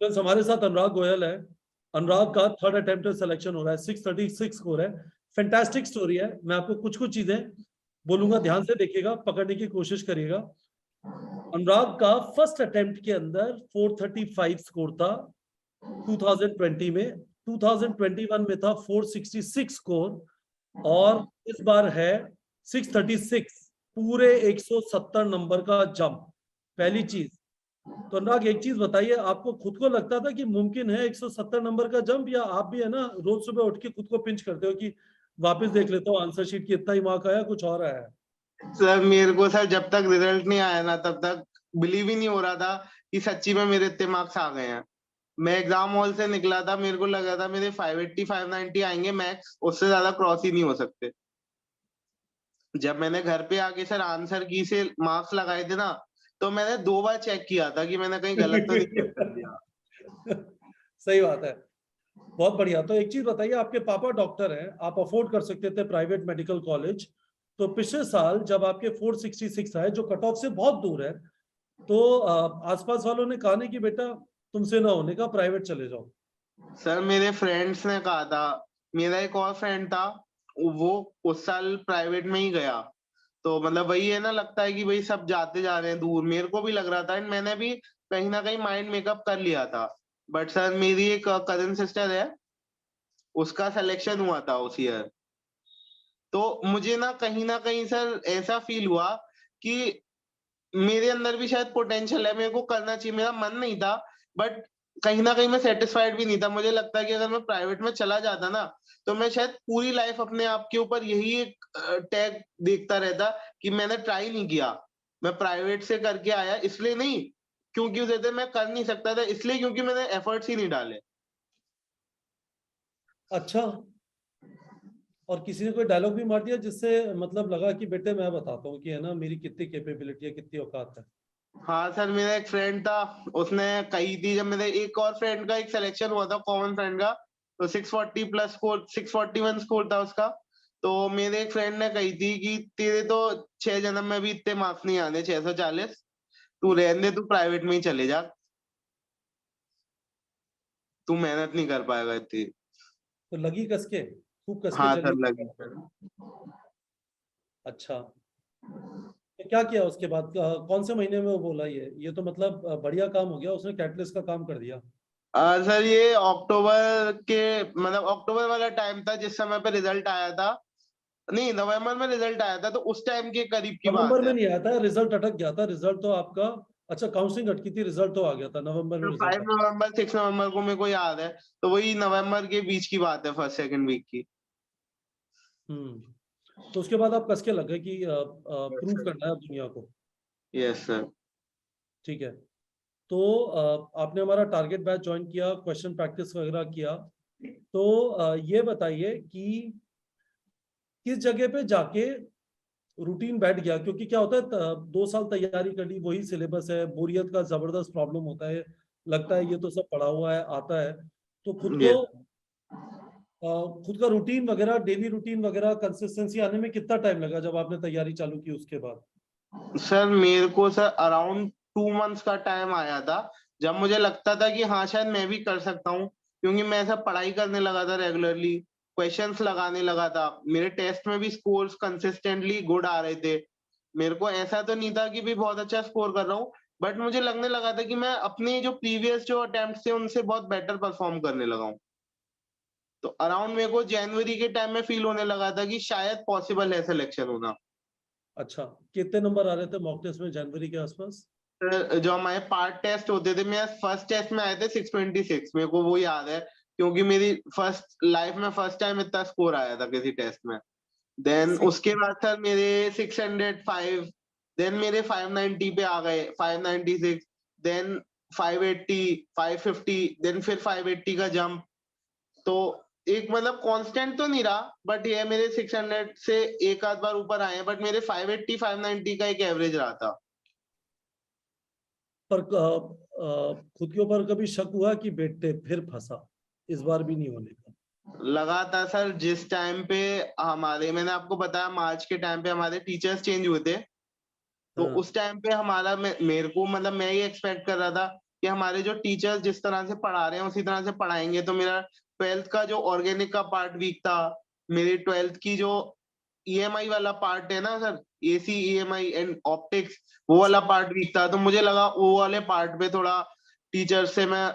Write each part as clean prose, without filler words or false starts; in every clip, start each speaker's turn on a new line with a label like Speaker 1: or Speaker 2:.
Speaker 1: Friends हमारे साथ अनुराग गोयल है। अनुराग का थर्ड अटेम्प्ट सिलेक्शन हो रहा है, 636 स्कोर है। फैंटास्टिक स्टोरी है। मैं आपको कुछ कुछ चीजें बोलूंगा, ध्यान से देखिएगा, पकड़ने की कोशिश करिएगा। अनुराग का फर्स्ट अटेम्प्ट के अंदर 435 स्कोर था 2020 में। 2021 में था 466 स्कोर और इस बार है 636, पूरे 170 नंबर का जंप। पहली चीज तो अनुराग, एक चीज बताइए, आपको खुद को लगता था कि मुमकिन है 170 नंबर का जंप, या आप भी है ना रोज सुबह उठ के खुद को पिंच करते हो कि वापस देख लेता हूँ आंसर शीट की, इतना ही मार्क आया, कुछ और आया है?
Speaker 2: सर मेरे को सर जब तक रिजल्ट नहीं आया ना तब तक बिलीव ही नहीं हो रहा था कि सच्ची में मेरे इतने मार्क्स आ गए हैं। मैं एग्जाम हॉल से निकला था, मेरे को लगा था मेरे 580 590 आएंगे मैक्स, उससे ज्यादा क्रॉस ही नहीं हो सकते। जब मैंने घर पे आके सर आंसर की से मार्क्स लगाए थे ना, तो मैंने 2 बार चेक किया था कि मैंने कहीं गलत तो नहीं चेक कर दिया।
Speaker 1: सही बात है। बहुत बढ़िया। तो एक चीज बताइए, आपके पापा डॉक्टर हैं, आप अफोर्ड कर सकते थे प्राइवेट मेडिकल कॉलेज। तो पिछले साल जब आपके 466 आए, जो कट ऑफ से बहुत दूर है, तो आसपास वालों ने कहा नहीं कि बेटा तुमसे ना होने का, प्राइवेट चले जाओ?
Speaker 2: सर मेरे फ्रेंड्स ने कहा था, मेरा एक और फ्रेंड था, वो उस साल प्राइवेट में ही गया। तो मतलब वही है ना, लगता है कि भाई सब जाते जा रहे हैं दूर, मेरे को भी लग रहा था एंड मैंने भी कहीं ना कहीं माइंड मेकअप कर लिया था। बट सर मेरी एक कजिन सिस्टर है, उसका सिलेक्शन हुआ था उस ईयर। तो मुझे ना कहीं सर ऐसा फील हुआ कि मेरे अंदर भी शायद पोटेंशियल है, मेरे को करना चाहिए, मेरा मन नहीं था। बट कहीं न कहीं मैं सैटिस्फाइड भी नहीं था। मुझे लगता है कि अगर मैं प्राइवेट में चला जाता ना, तो मैं शायद पूरी लाइफ अपने आप के ऊपर यही एक टैग देखता रहता कि मैंने ट्राई नहीं किया। मैं प्राइवेट से करके आया इसलिए नहीं, क्योंकि उस कहते मैं कर नहीं सकता था, इसलिए क्योंकि मैंने एफर्ट्स ही नहीं डाले।
Speaker 1: अच्छा। और किसी ने कोई डायलॉग भी मार दिया जिससे मतलब लगा कि बेटे मैं बताता हूँ कि है ना मेरी कितनी कैपेबिलिटी है, कितनी औकात है?
Speaker 2: हाँ सर, मेरा एक फ्रेंड था, उसने कही थी, जब मेरे एक और फ्रेंड का एक सिलेक्शन हुआ था कॉमन फ्रेंड का, तो 640 प्लस स्कोर, 641 स्कोर था उसका। तो मेरे एक फ्रेंड ने कही थी कि तेरे तो 6 जन्म में भी इतने मार्क्स नहीं आने, 640, तू रहने दे, तू प्राइवेट में ही चले जा, तू मेहनत नहीं कर पाएगा इतनी।
Speaker 1: तो लगी कसके, खूब कसके
Speaker 2: हाँ
Speaker 1: चली?
Speaker 2: सर, लगी।
Speaker 1: अच्छा। तो क्या किया उसके बाद, कौन से महीने में वो बोला? ये तो मतलब बढ़िया काम हो गया, उसने कैटलिस्ट का काम कर दिया।
Speaker 2: सर ये अक्टूबर के, मतलब अक्टूबर वाला टाइम था जिस समय पे रिजल्ट आया था। नहीं, नवंबर में रिजल्ट आया था, तो उस टाइम के करीब की
Speaker 1: नवंबर
Speaker 2: बात
Speaker 1: में
Speaker 2: है।
Speaker 1: नहीं आया था, रिजल्ट अटक गया था। रिजल्ट तो आपका, अच्छा काउंसलिंग अटकी थी, रिजल्ट तो आ गया था नवंबर में,
Speaker 2: तो
Speaker 1: रिजल्ट
Speaker 2: 5
Speaker 1: आ।
Speaker 2: नवंबर 6 नवंबर को मेरे को याद है। तो वही नवंबर के बीच की बात है, फर्स्ट सेकंड वीक की।
Speaker 1: तो उसके बाद आप कसके लग गए कि प्रूव करना है दुनिया को।
Speaker 2: Yes sir.
Speaker 1: ठीक है। तो आपने हमारा टारगेट बैच ज्वाइन किया, क्वेश्चन प्रैक्टिस वगैरह किया। तो ये बताइए कि किस जगह पे जाके रूटीन बैठ गया? क्योंकि क्या होता है, 2 साल तैयारी करी, वही सिलेबस है, बोरियत का जबरदस्त प्रॉब्लम होता है, लगता है ये तो सब पढ़ा हुआ है, आता है। तो
Speaker 2: यस
Speaker 1: खुद का रूटीन वगैरह, डेली रूटीन वगैरह, कंसिस्टेंसी आने में कितना टाइम लगा जब आपने तैयारी चालू की उसके बाद?
Speaker 2: सर, मेरे को सर अराउंड 2 मंथ्स का टाइम आया था, जब मुझे लगता था कि हाँ शायद मैं भी कर सकता हूँ, क्योंकि मैं ऐसा पढ़ाई करने लगा था रेगुलरली, क्वेश्चंस लगाने लगा था, मेरे टेस्ट में भी स्कोर्स कंसिस्टेंटली गुड आ रहे थे। मेरे को ऐसा तो नहीं था कि भी बहुत अच्छा स्कोर कर रहा हूँ, बट मुझे लगने लगा था कि मैं अपने जो प्रीवियस जो अटेम्प्ट्स थे उनसे बहुत बेटर परफॉर्म करने लगा हूँ। तो अराउंड मेरे को जनवरी के टाइम में फील होने लगा था कि शायद पॉसिबल है सिलेक्शन होना।
Speaker 1: अच्छा, कितने नंबर आ रहे थे मॉक टेस्ट में जनवरी के आसपास?
Speaker 2: जो हमारे पार्ट टेस्ट होते थे, मेरे फर्स्ट टेस्ट में आए थे 626, मेरे को वो याद है, क्योंकि मेरी फर्स्ट लाइफ में फर्स्ट टाइम इतना स्कोर आया था किसी टेस्ट में। देन उसके बाद सर मेरे 605, देन मेरे 590 पे आ गए, 596, देन 580, 550, देन फिर 580 का जंप। तो एक मतलब कांस्टेंट तो नहीं रहा, बट ये मेरे 600 से एक आध बार ऊपर आए हैं, बट मेरे 580 590 का एक एवरेज रहा था।
Speaker 1: पर खुद के ऊपर कभी शक हुआ कि बेटे फिर फंसा, इस बार भी नहीं होने का?
Speaker 2: लगा था सर, जिस टाइम पे हमारे, मैंने आपको बताया मार्च के टाइम पे हमारे टीचर्स चेंज हुए थे, तो
Speaker 1: हाँ।
Speaker 2: उस टाइम पे हमारा मेरे को मतलब मैं ये एक्सपेक्ट कर रहा था कि हमारे जो टीचर्स जिस तरह से पढ़ा रहे हैं उसी तरह से पढ़ाएँगे। तो मेरा 12th का जो ऑर्गेनिक का पार्ट वीक था, मेरी 12th की जो ईएमआई वाला पार्ट है ना sir, AC, EMI and optics, वो वाला पार्ट वीक था। तो मुझे लगा वो वाले पार्ट पे थोड़ा टीचर से मैं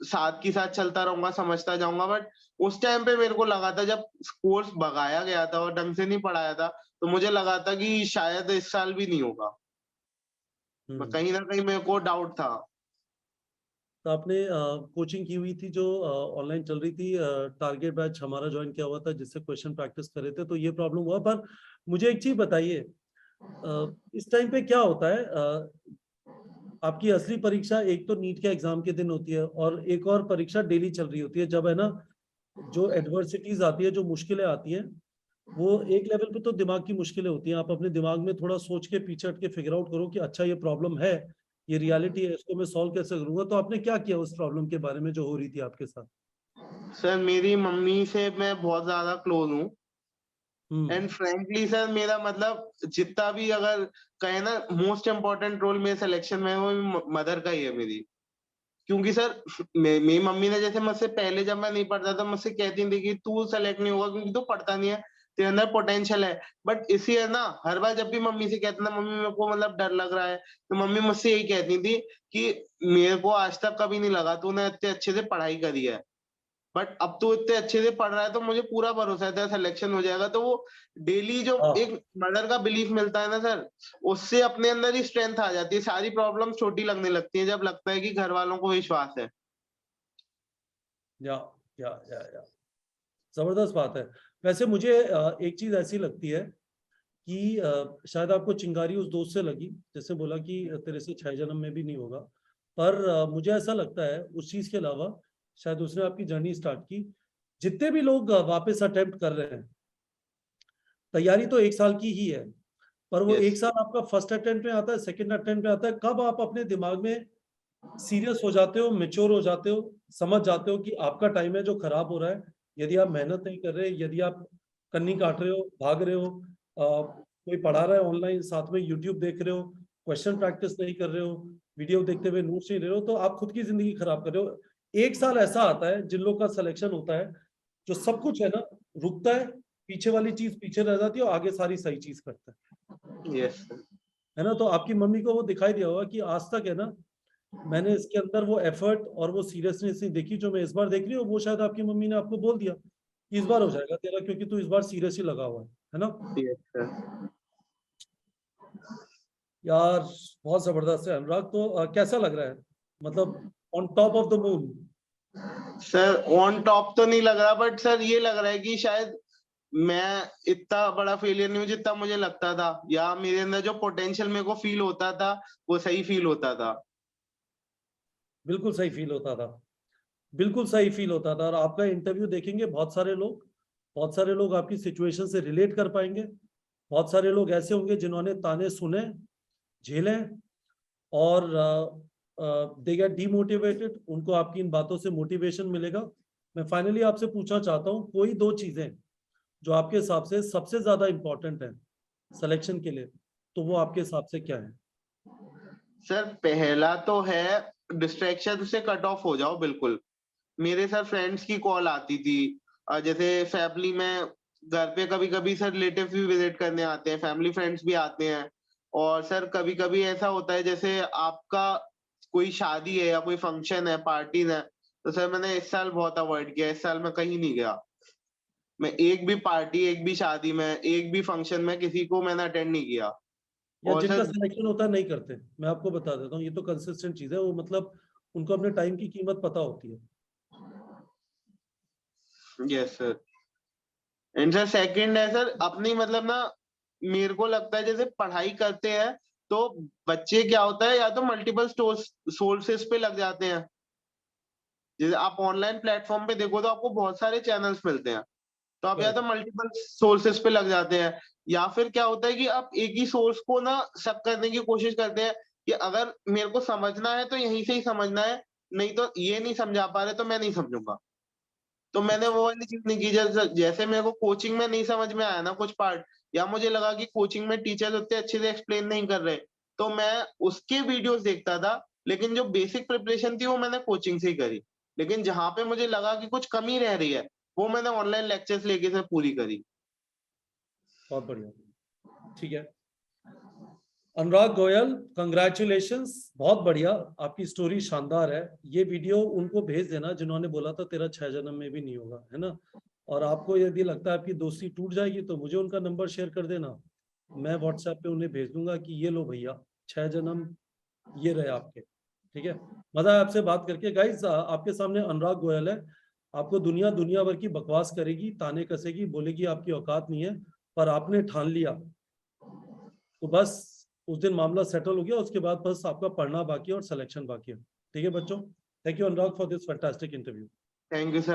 Speaker 2: साथ के साथ चलता रहूँगा, समझता जाऊँगा। बट उस टाइम पे मेरे को लगा था जब कोर्स भगाया गया था और ढंग से नहीं पढ़ाया था, तो मुझे लगा था कि शायद इस साल भी नहीं होगा। कहीं न कहीं मेरे को डाउट था।
Speaker 1: तो आपने कोचिंग की हुई थी जो ऑनलाइन चल रही थी, टारगेट बैच हमारा ज्वाइन किया हुआ था जिससे क्वेश्चन प्रैक्टिस कर रहे थे, तो ये प्रॉब्लम हुआ। पर मुझे एक चीज बताइए, इस टाइम पे क्या होता है, आपकी असली परीक्षा एक तो नीट के एग्जाम के दिन होती है और एक और परीक्षा डेली चल रही होती है, जब है ना जो एडवर्सिटीज आती है, जो मुश्किलें आती हैं, वो एक लेवल पे तो दिमाग की मुश्किलें होती हैं। आप अपने दिमाग में थोड़ा सोच के पीछे हट के फिगर आउट करो कि अच्छा ये प्रॉब्लम है, ये रियलिटी है, इसको मैं सॉल्व कैसे करूंगा। तो आपने क्या किया उस प्रॉब्लम के बारे में जो हो रही थी आपके साथ?
Speaker 2: सर मेरी मम्मी से मैं बहुत ज़्यादा क्लोज़ हूँ
Speaker 1: हम्म।
Speaker 2: एंड फ्रैंकली सर मेरा मतलब जितना भी अगर कहें ना मोस्ट इम्पोर्टेंट रोल मेरे सिलेक्शन में है वो मदर का ही है मेरी। क्योंकि सर मेरी मम्मी ने जैसे मुझसे पहले जब मैं नहीं पढ़ता था मुझसे कहती थी कि तू सेलेक्ट नहीं होगा क्योंकि तू पढ़ता नहीं है, तेरे अंदर पोटेंशियल है। बट इसी है ना हर बार जब भी मम्मी से कहते ना मम्मी मेरे को मतलब डर लग रहा है, तो मम्मी मुझसे यही कहती थी कि मेरे को आज तक कभी नहीं लगा तूने इतने अच्छे से पढ़ाई करी है। बट अब तू इतने अच्छे से पढ़ रहा है तो मुझे पूरा भरोसा है तेरा सिलेक्शन हो जाएगा। तो वो डेली जो
Speaker 1: हाँ।
Speaker 2: एक मदर का बिलीफ मिलता है ना सर, उससे अपने अंदर ही स्ट्रेंथ आ जाती है। सारी प्रॉब्लम छोटी लगने लगती है जब लगता है कि घर वालों को विश्वास है।
Speaker 1: या या जबरदस्त बात है। वैसे मुझे एक चीज ऐसी लगती है कि शायद आपको चिंगारी उस दोस्त से लगी जिसने बोला कि तेरे से 6 जन्म में भी नहीं होगा। पर मुझे ऐसा लगता है उस चीज के अलावा शायद उसने आपकी जर्नी स्टार्ट की। जितने भी लोग वापस अटेम्प्ट कर रहे हैं, तैयारी तो 1 साल की ही है, पर वो एक
Speaker 2: यस,
Speaker 1: साल आपका फर्स्ट अटेम्प्ट में आता है, सेकंड अटेम्प्ट में आता है, कब आप अपने दिमाग में सीरियस हो जाते हो, मेच्योर हो जाते हो, समझ जाते हो कि आपका टाइम है जो खराब हो रहा है। यदि आप मेहनत नहीं कर रहे, यदि आप कन्नी काट रहे हो, भाग रहे हो, कोई पढ़ा रहा है ऑनलाइन, साथ में यूट्यूब देख रहे हो, क्वेश्चन प्रैक्टिस नहीं कर रहे हो, वीडियो देखते हुए नोट्स नहीं ले रहे हो, तो आप खुद की जिंदगी खराब कर रहे हो। 1 साल ऐसा आता है जिन लोग का सिलेक्शन होता है, जो सब कुछ है ना रुकता है, पीछे वाली चीज पीछे रह जाती है और आगे सारी सही चीज करता
Speaker 2: यस,
Speaker 1: है ना। तो आपकी मम्मी को वो दिखाई दिया होगा कि आज तक है ना मैंने इसके अंदर वो एफर्ट और वो सीरियसनेस नहीं देखी जो मैं इस बार देख रही हूँ। वो शायद आपकी मम्मी ने आपको बोल दिया कि इस बार हो जाएगा तेरा, क्योंकि तू इस बार सीरियस ही लगा हुआ है ना।
Speaker 2: Yes sir.
Speaker 1: यार बहुत जबरदस्त है अनुराग। तो कैसा लग रहा है, मतलब on top of the moon?
Speaker 2: Sir on top तो नहीं लग रहा बट सर ये लग रहा है कि शायद मैं इतना बड़ा फेलियर नहीं हूँ जितना मुझे लगता था, या मेरे अंदर जो पोटेंशियल मेरे को फील होता था वो सही फील होता था।
Speaker 1: बिल्कुल सही फील होता था, बिल्कुल सही फील होता था। और आपका इंटरव्यू देखेंगे बहुत सारे लोग आपकी सिचुएशन से रिलेट कर पाएंगे। बहुत सारे लोग ऐसे होंगे जिन्होंने ताने सुने, झेले, और दे गेट डीमोटिवेटेड, उनको आपकी इन बातों से मोटिवेशन मिलेगा। मैं फाइनली आपसे पूछना चाहता हूँ कोई 2 चीजें जो आपके हिसाब से सबसे ज्यादा इंपॉर्टेंट है सिलेक्शन के लिए, तो वो आपके हिसाब से क्या है?
Speaker 2: सर पहला तो है डिस्ट्रैक्शन से कट ऑफ हो जाओ बिल्कुल। मेरे सर फ्रेंड्स की कॉल आती थी, जैसे फैमिली में घर पे कभी-कभी सर रिलेटिव्स भी विजिट करने आते हैं, फैमिली फ्रेंड्स भी आते हैं। और सर कभी-कभी ऐसा होता है जैसे आपका कोई शादी है या कोई फंक्शन है, पार्टीज़ है, तो सर मैंने इस साल बहुत अवॉइड किया, इस साल मैं कहीं नहीं गया। मैं एक भी पार्टी, एक भी शादी में, एक भी फंक्शन में किसी को मैंने अटेंड नहीं किया।
Speaker 1: या
Speaker 2: और
Speaker 1: जिनका
Speaker 2: सर
Speaker 1: सिलेक्शन होता है नहीं करते? मैं आपको बता देता हूँ, ये तो कंसिस्टेंट चीज है, वो मतलब उनको अपने टाइम की कीमत पता होती है।
Speaker 2: Yes sir. And sir second है सर अपनी मतलब ना मेरे को लगता है जैसे पढ़ाई करते हैं तो बच्चे क्या होता है या तो मल्टीपल सोर्सेस पे लग जाते हैं। जैसे आप ऑनलाइन प्लेटफॉर्म पे देखो तो आपको बहुत सारे चैनल्स मिलते हैं, तो आप या तो
Speaker 1: करेक्ट।
Speaker 2: मल्टीपल सोर्सेस पे लग जाते हैं, या फिर क्या होता है कि आप एक ही सोर्स को ना सब करने की कोशिश करते हैं कि अगर मेरे को समझना है तो यहीं से ही समझना है, नहीं तो ये नहीं समझा पा रहे तो मैं नहीं समझूंगा। तो मैंने
Speaker 1: अच्छा।
Speaker 2: वो वाली चीज़ नहीं की। जैसे जैसे मेरे को कोचिंग में नहीं समझ में आया ना कुछ पार्ट, या मुझे लगा कि कोचिंग में टीचर्स उतने अच्छे से एक्सप्लेन नहीं कर रहे, तो मैं उसके वीडियोज़ देखता था लेकिन जो बेसिक प्रिपरेशन थी वो मैंने कोचिंग से ही करी। लेकिन जहाँ पे मुझे लगा कि कुछ कमी रह रही है, वो मैंने ऑनलाइन लेक्चर्स लेके से पूरी करी।
Speaker 1: बहुत बढ़िया, ठीक है। अनुराग गोयल, कंग्रेचुलेशंस, बहुत बढ़िया, आपकी स्टोरी शानदार है। ये वीडियो उनको भेज देना जिन्होंने बोला था तेरा 6 जन्म में भी नहीं होगा, है ना। और आपको यदि लगता है आपकी दोस्ती टूट जाएगी तो मुझे उनका नंबर शेयर कर देना, मैं व्हाट्सएप पे उन्हें भेज दूंगा कि ये लो भैया 6 जन्म ये रहे आपके, ठीक है। मजा है आपसे बात करके। गाइस आपके सामने अनुराग गोयल है। आपको दुनिया भर की बकवास करेगी, ताने कसेगी, बोलेगी आपकी औकात नहीं है, पर आपने ठान लिया तो बस उस दिन मामला सेटल हो गया। उसके बाद बस आपका पढ़ना बाकी है और सिलेक्शन बाकी है। ठीक है बच्चों, thank you Anurag for this fantastic interview.
Speaker 2: Thank you sir.